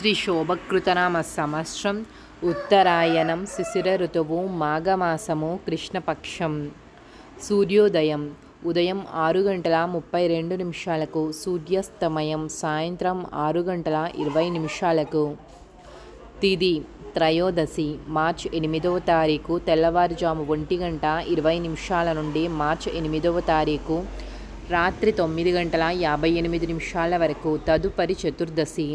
శ్రీ శోభకృతనామ సంవత్సరం ఉత్తరాయణం శిశిర ఋతువు మాఘమాసము కృష్ణపక్షం. సూర్యోదయం ఉదయం 6:32 సూర్యాస్తమయం సాయంత్రం 6:20. తిథి త్రయోదశి మార్చి 8వ తారీఖు తెల్లవారుజాము 1:20 నుండి మార్చి 8వ తారీఖు రాత్రి 9:58 వరకు. తదుపరి చతుర్దశి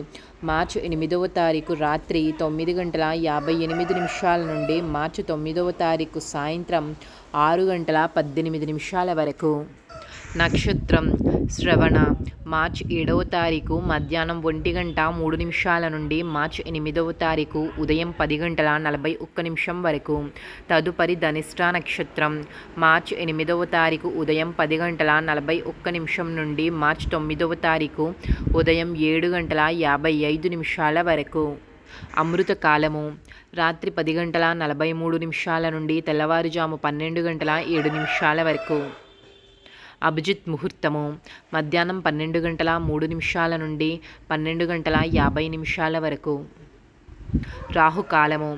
మార్చి 8వ తారీఖు రాత్రి 9:58 నుండి మార్చి 9వ తారీఖు సాయంత్రం 6:18 వరకు. నక్షత్రం శ్రవణ మార్చి 7వ తారీఖు మధ్యాహ్నం 1:03 నుండి మార్చి 8వ తారీఖు ఉదయం 10:41 వరకు. తదుపరి ధనిష్ట నక్షత్రం మార్చి 8వ తారీఖు ఉదయం 10:41 నుండి మార్చి 9వ తారీఖు ఉదయం 7:55 వరకు. అమృత కాలము రాత్రి 10:43 నుండి తెల్లవారుజాము 12:07 వరకు. అభిజిత్ ముహూర్తము మధ్యాహ్నం 12:03 నుండి 12:50 వరకు. రాహుకాలము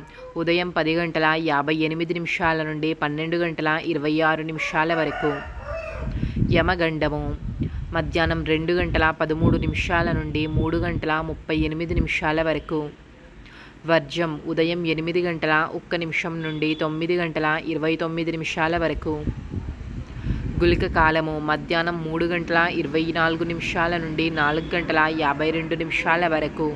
ఉదయం 10:58 నుండి 12:26 వరకు. యమగండము మధ్యాహ్నం 2:13 నుండి 3:38 వరకు. వర్జం ఉదయం 8:01 నుండి 9:29 వరకు. గుళిక కాలము మధ్యాహ్నం 3:24 నుండి 4:52 వరకు.